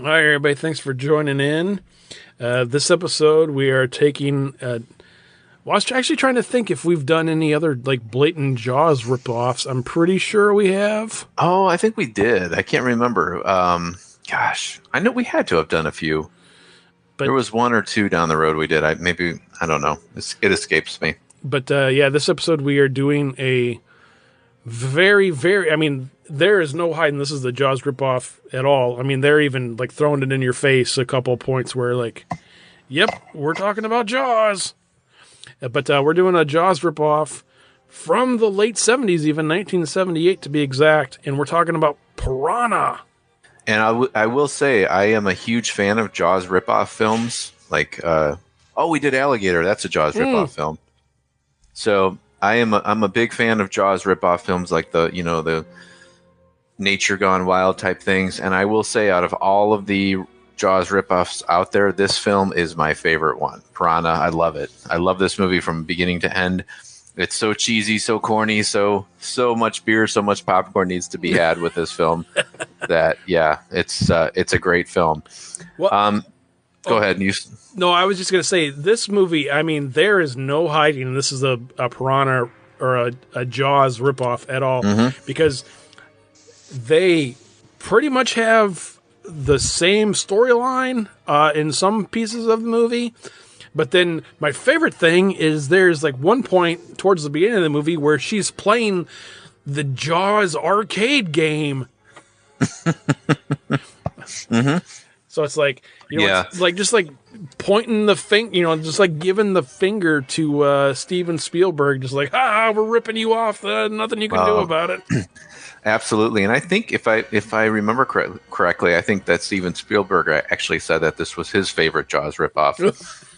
All right, everybody. Thanks for joining in. This episode, we are taking. Well, I was actually trying to think if we've done any other like blatant Jaws ripoffs. I'm pretty sure we have. Oh, I think we did. I can't remember. Gosh, I know we had to have done a few. But There was one or two down the road we did. I don't know. It escapes me. yeah, this episode we are doing a very, very. I mean, there is no hiding. This is the Jaws ripoff at all. I mean, they're even like throwing it in your face a couple points where like, yep, we're talking about Jaws. But we're doing a Jaws ripoff from the late 70s, even 1978 to be exact. And we're talking about Piranha. And I will say I am a huge fan of Jaws ripoff films. Like, we did Alligator. That's a Jaws ripoff film. So I'm a big fan of Jaws ripoff films, like the Nature Gone Wild type things. And I will say, out of all of the Jaws ripoffs out there, this film is my favorite one. Piranha, I love it. I love this movie from beginning to end. It's so cheesy, so corny, so much beer, so much popcorn needs to be had with this film. That it's a great film. Well, go ahead. No, I was just going to say, this movie, I mean, there is no hiding this is a Piranha or a Jaws ripoff at all, because they pretty much have the same storyline in some pieces of the movie. But then my favorite thing is there's like one point towards the beginning of the movie where she's playing the Jaws arcade game. So it's like, it's like just like pointing the finger, just like giving the finger to Steven Spielberg, just like, we're ripping you off. Nothing you can do about it. Absolutely. And I think if I remember correctly, I think that Steven Spielberg actually said that this was his favorite Jaws ripoff.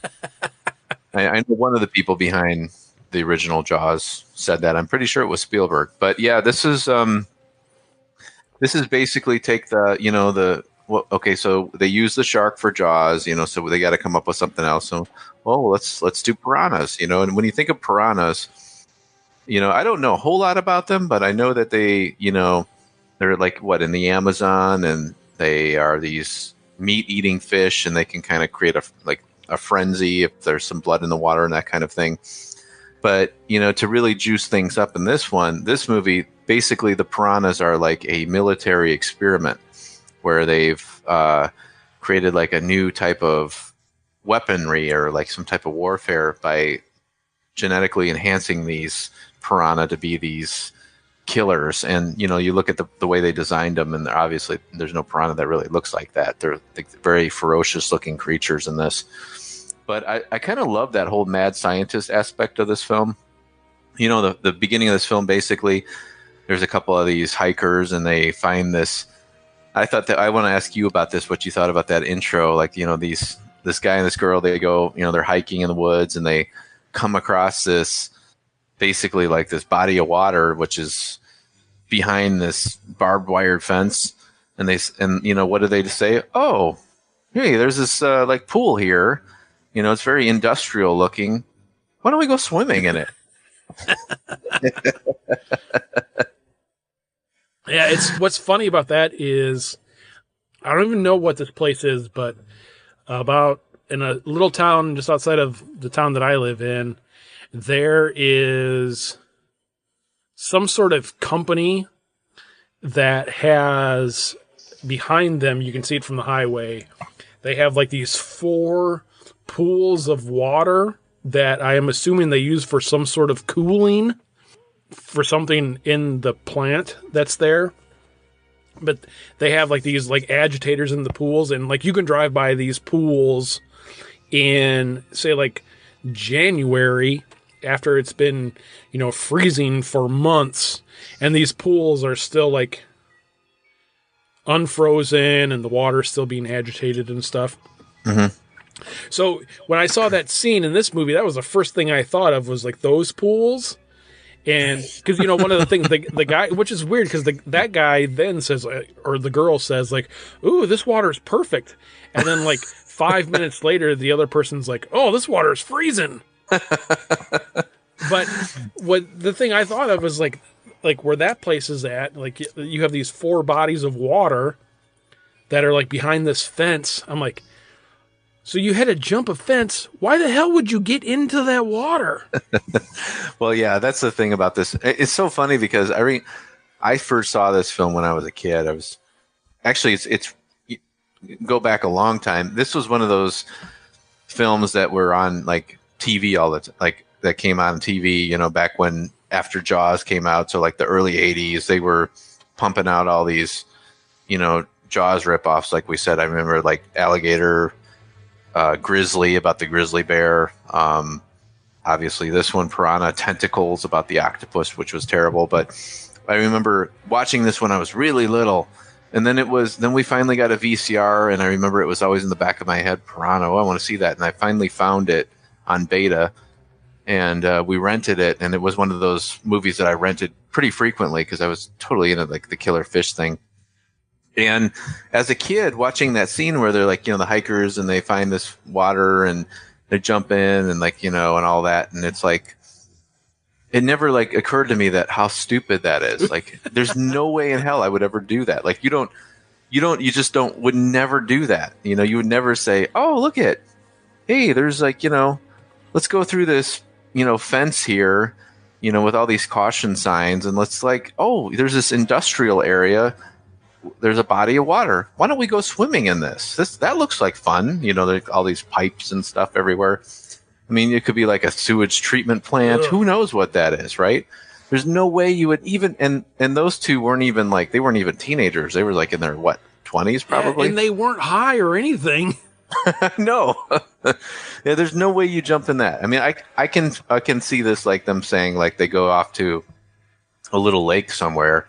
I know one of the people behind the original Jaws said that. I'm pretty sure it was Spielberg. But yeah, this is basically take so they use the shark for Jaws, so they got to come up with something else. So, let's do piranhas, and when you think of piranhas, I don't know a whole lot about them, but I know that they're like in the Amazon, and they are these meat-eating fish, and they can kind of create a frenzy if there's some blood in the water and that kind of thing. But, to really juice things up in this movie, basically the piranhas are like a military experiment where they've created like a new type of weaponry or like some type of warfare by genetically enhancing these piranha to be these killers. And you look at the way they designed them, and obviously there's no piranha that really looks like that. They're like very ferocious looking creatures in this. But I kind of love that whole mad scientist aspect of this film. The beginning of this film, basically there's a couple of these hikers and they find this. I thought that I want to ask you about this, what you thought about that intro. Like, this guy and this girl, they go, they're hiking in the woods and they come across this, basically like this body of water, which is behind this barbed wire fence. And what do they say? Oh, hey, there's this like pool here. It's very industrial looking. Why don't we go swimming in it? Yeah, what's funny about that is I don't even know what this place is, but about in a little town just outside of the town that I live in, there is some sort of company that has behind them, you can see it from the highway, they have like these 4 pools of water that I am assuming they use for some sort of cooling for something in the plant that's there. But they have like these like agitators in the pools, and like you can drive by these pools in say like January after it's been, freezing for months, and these pools are still like unfrozen and the water's still being agitated and stuff. So when I saw that scene in this movie, that was the first thing I thought of, was like those pools. And because, one of the things, the guy, which is weird because that guy then says, or the girl says like, ooh, this water is perfect. And then like 5 minutes later, the other person's like, oh, this water is freezing. But what the thing I thought of was like where that place is at, like you have these 4 bodies of water that are like behind this fence. I'm like, so you had to jump a fence. Why the hell would you get into that water? Well, yeah, that's the thing about this. It's so funny because I first saw this film when I was a kid. I was actually it's go back a long time. This was one of those films that were on like TV all the time, like that came on TV, you know, back when after Jaws came out. So like the early 80s, they were pumping out all these, you know, Jaws ripoffs. Like we said, I remember like Alligator, Grizzly about the grizzly bear. Obviously this one, Piranha, Tentacles about the octopus, which was terrible. But I remember watching this when I was really little. And then we finally got a VCR, and I remember it was always in the back of my head, Piranha, oh, I want to see that. And I finally found it on beta, and we rented it, and it was one of those movies that I rented pretty frequently because I was totally into like the killer fish thing. And as a kid, watching that scene where they're like, you know, the hikers and they find this water and they jump in and like, you know, and all that, and it's like, it never like occurred to me that how stupid that is. Like, there's no way in hell I would ever do that. Like, would never do that. You know, you would never say, oh, look at, hey, there's like, you know, let's go through this, you know, fence here, you know, with all these caution signs. And let's like, oh, there's this industrial area. There's a body of water. Why don't we go swimming in this? That looks like fun. You know, there's all these pipes and stuff everywhere. I mean, it could be like a sewage treatment plant. Ugh. Who knows what that is, right? There's no way you would even, and those two weren't even like, they weren't even teenagers. They were like in their, 20s probably? Yeah, and they weren't high or anything. No. Yeah, there's no way you jump in that. I mean, I can see this like them saying like they go off to a little lake somewhere.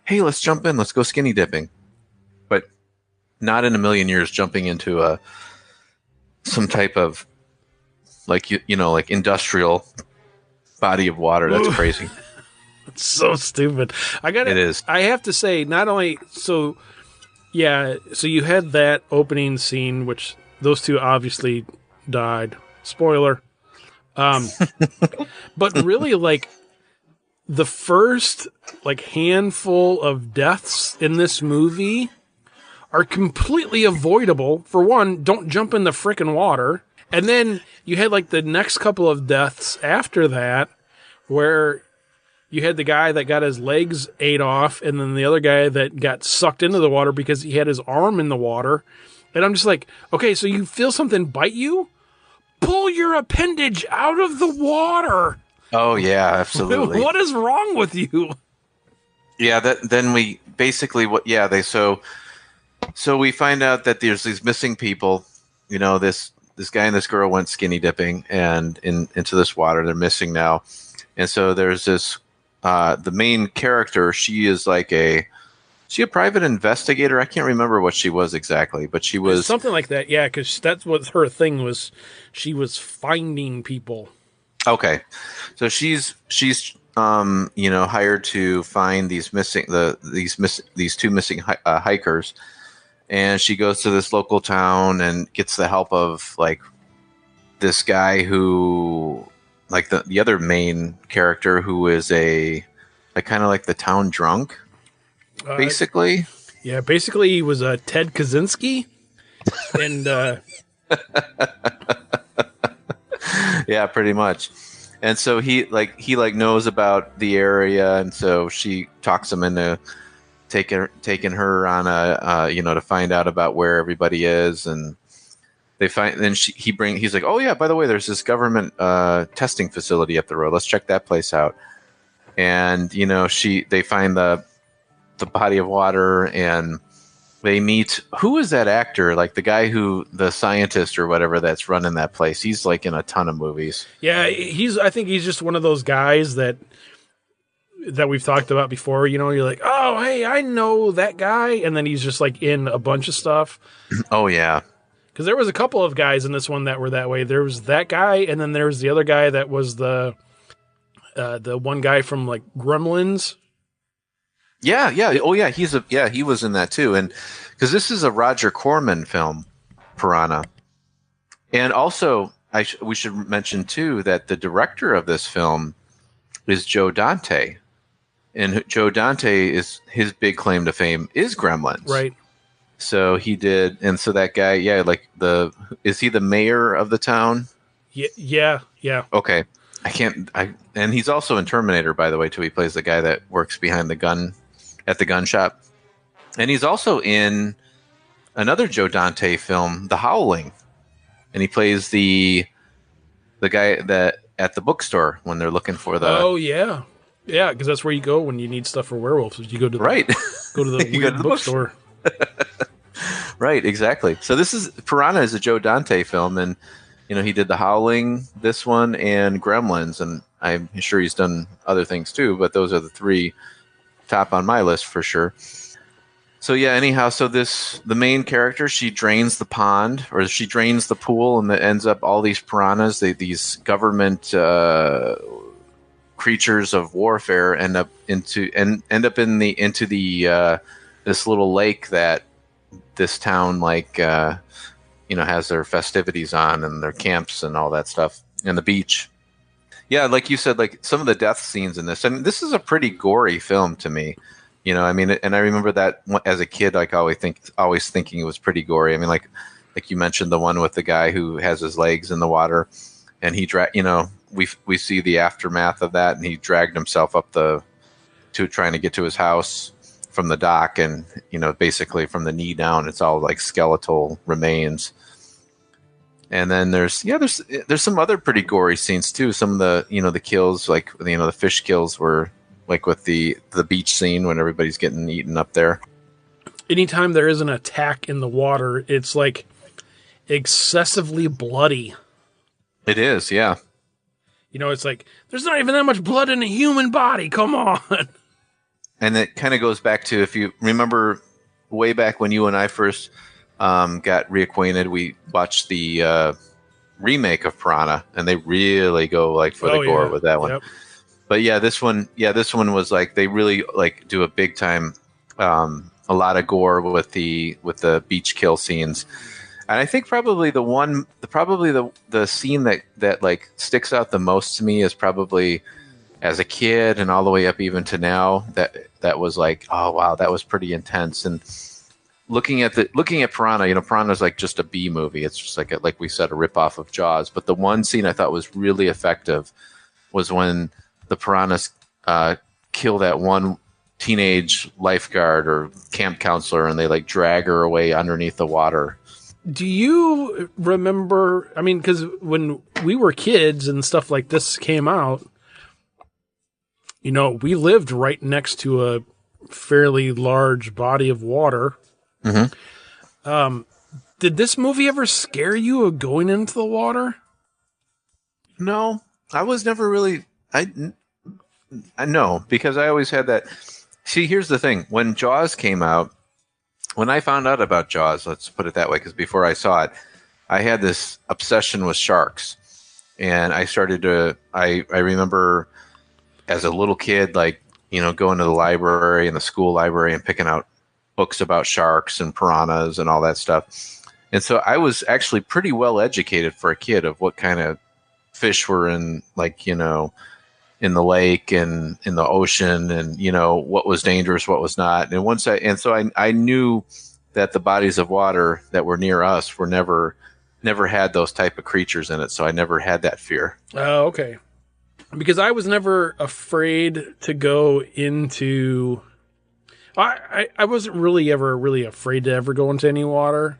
Hey, let's jump in. Let's go skinny dipping. But not in a million years jumping into some type of like, you know, like industrial body of water. That's crazy. It's so stupid. It is. I have to say, not only, so you had that opening scene, which those two obviously died. Spoiler. But really, like, the first, like, handful of deaths in this movie are completely avoidable. For one, don't jump in the frickin' water. And then you had like the next couple of deaths after that where you had the guy that got his legs ate off and then the other guy that got sucked into the water because he had his arm in the water. And I'm just like, okay, so you feel something bite you? Pull your appendage out of the water. Oh, yeah, absolutely. What is wrong with you? Yeah, then we basically, so we find out that there's these missing people, you know, this guy and this girl went skinny dipping and into this water. They're missing now. And so there's this, the main character, she is like a private investigator? I can't remember what she was exactly, but she was something like that. Yeah. Cause that's what her thing was. She was finding people. Okay. So she's you know, hired to find these these two missing hikers. And she goes to this local town and gets the help of like this guy who, like the other main character, who is a kind of like the town drunk, basically. Yeah, basically he was a Ted Kaczynski, and yeah, pretty much. And so he knows about the area, and so she talks him into taking her on a you know, to find out about where everybody is, and they find, then he's like, oh yeah, by the way, there's this government testing facility up the road, let's check that place out. And you know, they find the body of water, and they meet, who is that actor, like the guy the scientist or whatever that's running that place. He's like in a ton of movies. Yeah, I think he's just one of those guys that we've talked about before. You know, you're like, oh, hey, I know that guy. And then he's just like in a bunch of stuff. Oh, yeah. Because there was a couple of guys in this one that were that way. There was that guy, and then there was the other guy that was the one guy from like Gremlins. Yeah. Oh, yeah. He was in that too. And because this is a Roger Corman film, Piranha. And also, we should mention too that the director of this film is Joe Dante. And Joe Dante, is his big claim to fame is Gremlins. Right. So he did, and so that guy, yeah, like is he the mayor of the town? Yeah. Okay, and he's also in Terminator, by the way, too. He plays the guy that works behind the gun at the gun shop, and he's also in another Joe Dante film, The Howling, and he plays the guy that at the bookstore when they're looking for the Oh yeah, yeah, because that's where you go when you need stuff for werewolves. Is you go to right. go to the You go to weird the bookstore. Right, exactly. So this is Piranha is a Joe Dante film, and he did The Howling, this one, and Gremlins, and I'm sure he's done other things too, but those are the three top on my list for sure. So yeah, anyhow, so the main character, she drains the pond or she drains the pool, and it ends up all these piranhas, these government creatures of warfare end up into this little lake that this town has their festivities on and their camps and all that stuff, and the beach. Yeah, like you said, like some of the death scenes in this, and this is a pretty gory film to me. I mean, and I remember that as a kid, like always thinking it was pretty gory. I mean, like you mentioned the one with the guy who has his legs in the water, and we see the aftermath of that, and he dragged himself up to trying to get to his house from the dock, and basically from the knee down, it's all like skeletal remains. And then there's some other pretty gory scenes too. Some of the kills, like the fish kills were like with the beach scene when everybody's getting eaten up there. Anytime there is an attack in the water, it's like excessively bloody. It is, yeah. It's like there's not even that much blood in a human body. Come on. And it kind of goes back to, if you remember way back when you and I first got reacquainted, we watched the remake of Piranha, and they really go like for the gore with that one. Yep. But yeah, this one was like they really like do a big time, a lot of gore with the beach kill scenes, and I think probably the scene that like sticks out the most to me is probably as a kid and all the way up even to now that was like, oh wow, that was pretty intense. And looking at Piranha, Piranha's like just a B movie. It's just like we said, a ripoff of Jaws. But the one scene I thought was really effective was when the piranhas kill that one teenage lifeguard or camp counselor, and they like drag her away underneath the water. Do you remember? I mean, because when we were kids and stuff like this came out, we lived right next to a fairly large body of water. Mm-hmm. Did this movie ever scare you of going into the water? No, I was never really. I know, because I always had that. See, here's the thing. When Jaws came out, when I found out about Jaws, let's put it that way, because before I saw it, I had this obsession with sharks. And I started to, I remember as a little kid, like, going to the library and the school library and picking out books about sharks and piranhas and all that stuff. And so I was actually pretty well educated for a kid of what kind of fish were in, like, in the lake and in the ocean, and what was dangerous, what was not. And so I knew that the bodies of water that were near us were never had those type of creatures in it, so I never had that fear. Oh, okay. Because I was never afraid to go into. I wasn't really ever afraid to ever go into any water,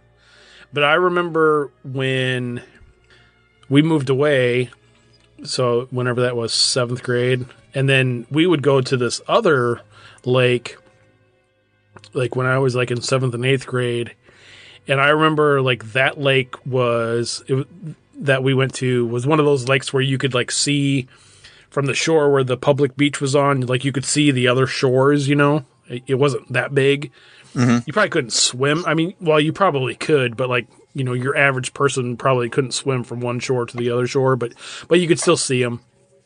but I remember when we moved away. So whenever that was, 7th grade, and then we would go to this other lake, like when I was like in 7th and 8th grade, and I remember like that lake that we went to was one of those lakes where you could like see from the shore where the public beach was on, like you could see the other shores. It wasn't that big. Mm-hmm. You probably couldn't swim. I mean, well, you probably could, but like. Your average person probably couldn't swim from one shore to the other shore, but you could still see them.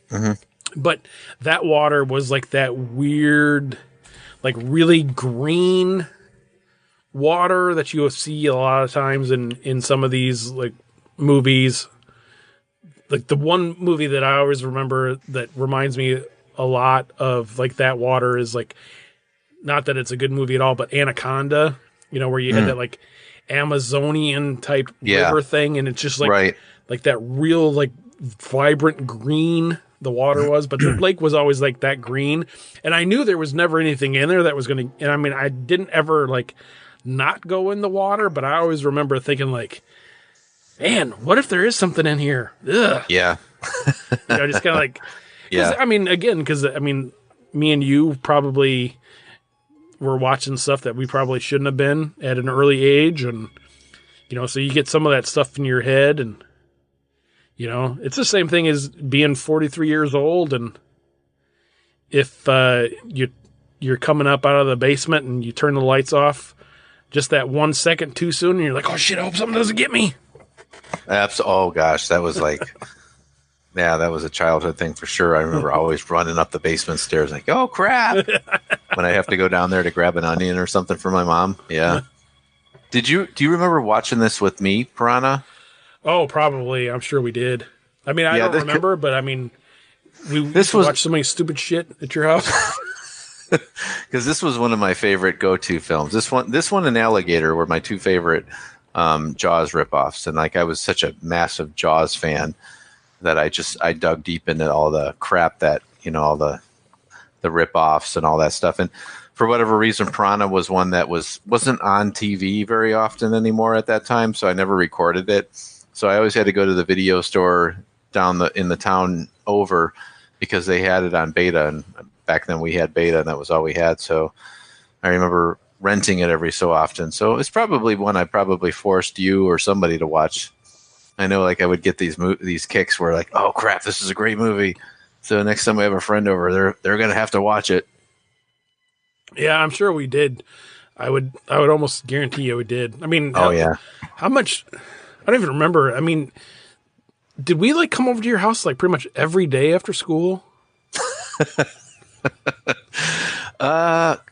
Mm-hmm. But that water was like that weird, like really green water that you see a lot of times in some of these like movies. Like the one movie that I always remember that reminds me a lot of like that water is like, not that it's a good movie at all, but Anaconda. where you had that like Amazonian type river thing, and it's just like like that real like vibrant green the water was, but the lake was always like that green, and I knew there was never anything in there that was going to, and I mean, I didn't ever like not go in the water, but I always remember thinking like, man, what if there is something in here? Ugh. Yeah. Just kind of like, I mean, again, because I mean, me and you probably were watching stuff that we probably shouldn't have been at an early age, and so you get some of that stuff in your head, and it's the same thing as being 43 years old, and if you're coming up out of the basement and you turn the lights off just that 1 second too soon, and you're like, oh shit, I hope something doesn't get me. Oh gosh, that was like, yeah, that was a childhood thing for sure. I remember always running up the basement stairs like, oh crap, when I have to go down there to grab an onion or something for my mom. Yeah. Do you remember watching this with me, Piranha? Oh, probably. I'm sure we did. I mean, I don't remember, but I mean, we watched so many stupid shit at your house. Because this was one of my favorite go-to films. This one and Alligator were my two favorite Jaws ripoffs, and like I was such a massive Jaws fan that I dug deep into all the crap that all the ripoffs and all that stuff. And for whatever reason, Piranha was one that wasn't on TV very often anymore at that time, so I never recorded it. So I always had to go to the video store in the town over because they had it on beta, and back then we had beta, and that was all we had. So I remember renting it every so often. So it's probably one I probably forced you or somebody to watch. I know, like I would get these kicks where like, oh crap, this is a great movie. So next time I have a friend over, they're gonna have to watch it. Yeah, I'm sure we did. I would almost guarantee you we did. I mean, how much? I don't even remember. I mean, did we like come over to your house like pretty much every day after school?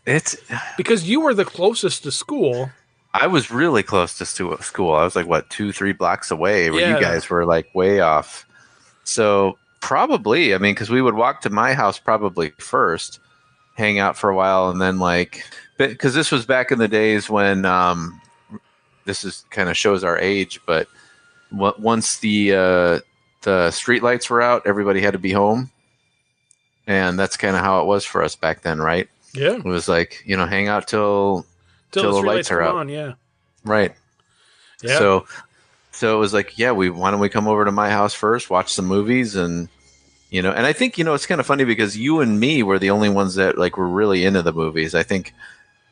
It's because you were the closest to school. I was really close to school. I was like, what, 2-3 blocks away, where you guys were like way off. So probably, I mean, because we would walk to my house probably first, hang out for a while, and then like, because this was back in the days when this is kind of shows our age, but once the street lights were out, everybody had to be home, and that's kind of how it was for us back then, right? Yeah, it was like hang out till the lights are out. On, yeah, right. Yeah. So it was like, why don't we come over to my house first, watch some movies, and and I think it's kind of funny because you and me were the only ones that like were really into the movies. I think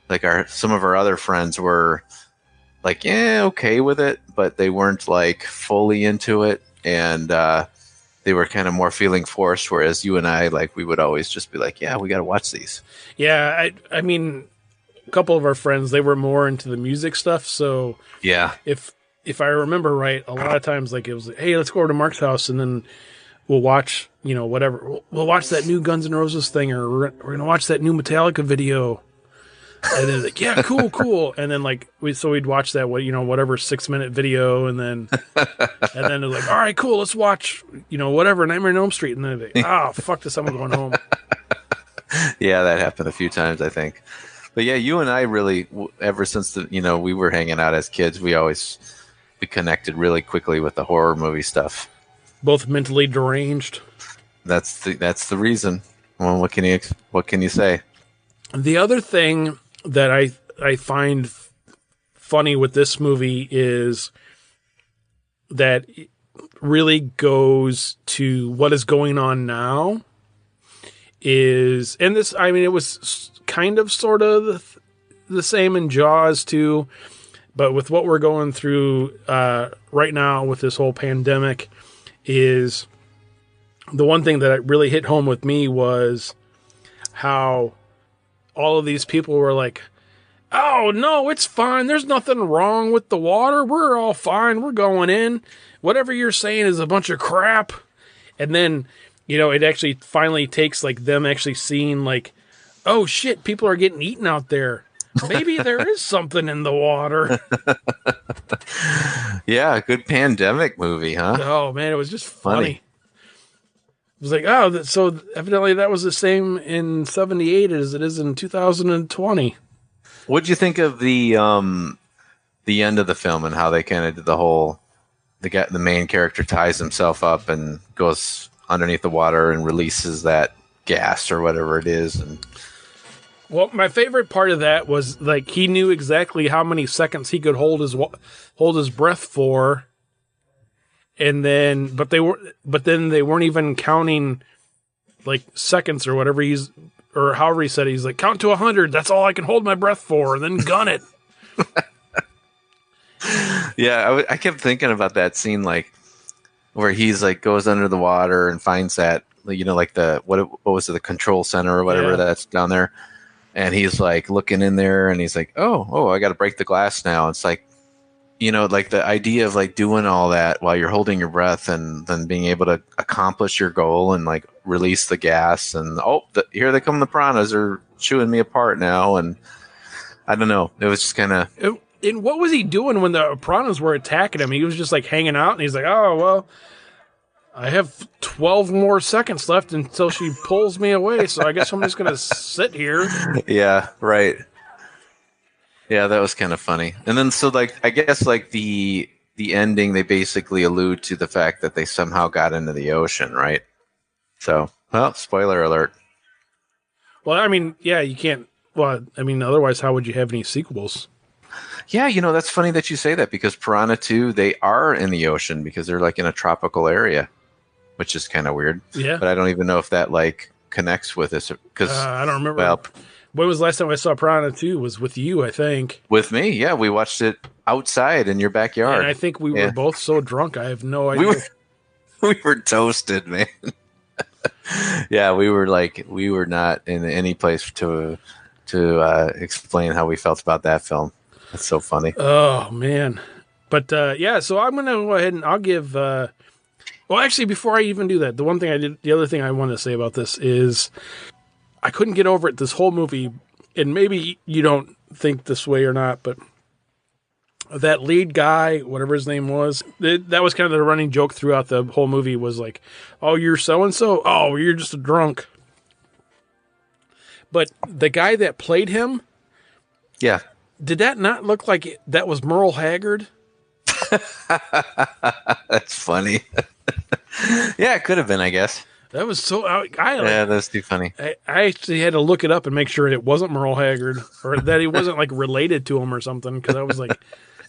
like some of our other friends were like, okay with it, but they weren't like fully into it, and they were kind of more feeling forced. Whereas you and I, like, we would always just be like, we got to watch these. Yeah, I mean, a couple of our friends, they were more into the music stuff. So yeah, if I remember right, a lot of times like it was like, hey, let's go over to Mark's house, and then we'll watch whatever. We'll watch that new Guns N' Roses thing, or we're gonna watch that new Metallica video. And then like, yeah, cool. And then like we'd watch that whatever 6-minute video, and then they're like, all right, cool, let's watch whatever Nightmare on Elm Street, and then they're like, fuck this, I'm going home. Yeah, that happened a few times, I think. But yeah, you and I really, ever since we were hanging out as kids, we connected really quickly with the horror movie stuff. Both mentally deranged. That's the reason. Well, what can you say? The other thing that I find funny with this movie is that it really goes to what is going on now. And this, I mean, it was kind of sort of the same in Jaws too, but with what we're going through right now with this whole pandemic, is the one thing that really hit home with me was how all of these people were like, oh no, it's fine, there's nothing wrong with the water, we're all fine, we're going in, whatever you're saying is a bunch of crap. And then it actually finally takes like them actually seeing like, oh shit, people are getting eaten out there, maybe there is something in the water. Yeah, good pandemic movie, huh? Oh man, it was just funny. It was like, oh, so evidently that was the same in 78 as it is in 2020. What'd you think of the end of the film and how they kind of did the main character ties himself up and goes underneath the water and releases that gas or whatever it is, and Well, my favorite part of that was like he knew exactly how many seconds he could hold his breath for, and then but then they weren't even counting like seconds or whatever or however he said it. He's like, count to 100. That's all I can hold my breath for, and then gun it. yeah, I kept thinking about that scene, like where he's like goes under the water and finds that, like the what was it, the control center or whatever that's down there, and he's like looking in there and he's like, oh, I got to break the glass now. It's like, like the idea of like doing all that while you're holding your breath and then being able to accomplish your goal and like release the gas and here they come, the piranhas are chewing me apart now, and I don't know, it was just kind of. And what was he doing when the piranhas were attacking him? He was just like hanging out, and he's like, oh, well, I have 12 more seconds left until she pulls me away, so I guess I'm just going to sit here. Yeah, right. Yeah, that was kind of funny. And then, so, like, I guess, like, the ending, they basically allude to the fact that they somehow got into the ocean, right? So, well, spoiler alert. Well, I mean, yeah, you can't. Well, I mean, otherwise, how would you have any sequels? Yeah, that's funny that you say that, because Piranha 2, they are in the ocean because they're like in a tropical area, which is kind of weird. Yeah. But I don't even know if that like connects with this, because I don't remember. Well, when was the last time I saw Piranha 2? Was with you, I think. With me, yeah. We watched it outside in your backyard. And I think we were both so drunk, I have no idea. We were toasted, man. Yeah, we were not in any place to explain how we felt about that film. That's so funny. Oh, man. But, yeah, so I'm going to go ahead and I'll give... well, actually, before I even do that, the other thing I want to say about this is I couldn't get over it this whole movie, and maybe you don't think this way or not, but that lead guy, whatever his name was, that was kind of the running joke throughout the whole movie, was like, oh, you're so-and-so? Oh, you're just a drunk. But the guy that played him... Yeah. Did that not look like that was Merle Haggard? That's funny. Yeah, it could have been, I guess. That was so... yeah, that's too funny. I actually had to look it up and make sure it wasn't Merle Haggard, or that he wasn't like related to him or something, because I was like,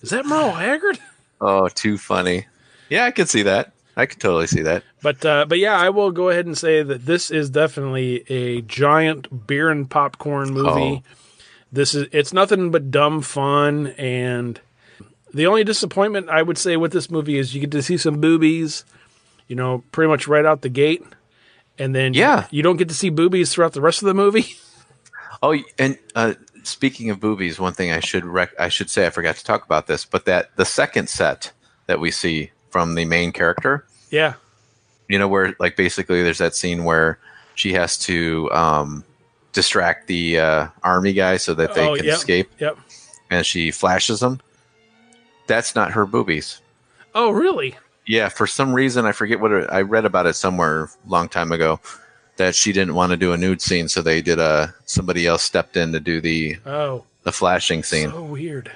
is that Merle Haggard? Oh, too funny. Yeah, I could see that. I could totally see that. But yeah, I will go ahead and say that this is definitely a giant beer and popcorn movie. Oh. It's nothing but dumb fun, and the only disappointment I would say with this movie is you get to see some boobies, pretty much right out the gate, and then you don't get to see boobies throughout the rest of the movie. Oh, and speaking of boobies, one thing I should say, I forgot to talk about this, but that the second set that we see from the main character, where like basically there's that scene where she has to distract the army guy so that they can escape. Yep. And she flashes them. That's not her boobies. Oh, really? Yeah, for some reason, I forget I read about it somewhere a long time ago, that she didn't want to do a nude scene, so they did somebody else stepped in to do the flashing scene. So weird.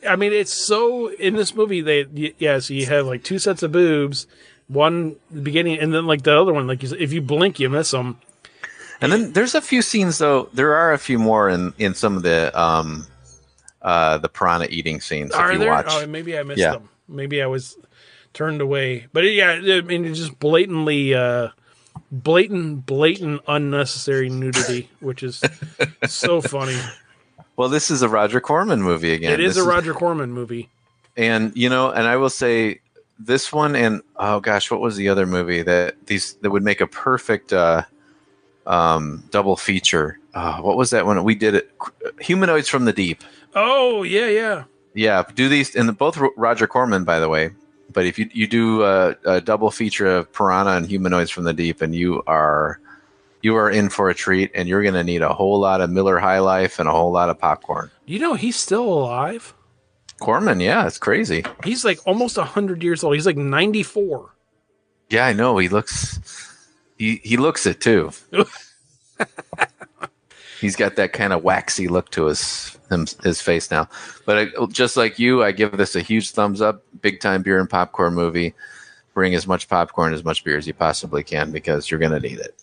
I mean, it's so, in this movie, so you have like two sets of boobs, one at the beginning, and then like the other one, like if you blink, you miss them. And then there's a few scenes, though. There are a few more in some of the piranha eating scenes. Are if you there? watch. Oh, maybe I missed them. Maybe I was turned away. But I mean, it's just blatantly, blatant, unnecessary nudity, which is so funny. Well, this is a Roger Corman movie again. It is a Roger Corman movie. And, and I will say this one and, oh gosh, what was the other movie that would make a perfect double feature? What was that one? We did it. Humanoids from the Deep. Oh, yeah. Yeah, do these, and both Roger Corman, by the way. But if you do a double feature of Piranha and Humanoids from the Deep, and you are in for a treat, and you're going to need a whole lot of Miller High Life and a whole lot of popcorn. He's still alive? Corman, yeah, it's crazy. He's like almost 100 years old. He's like 94. Yeah, I know. He looks it too. He's got that kind of waxy look to his face now. But just like you, I give this a huge thumbs up. Big time beer and popcorn movie. Bring as much popcorn, as much beer as you possibly can because you're going to need it.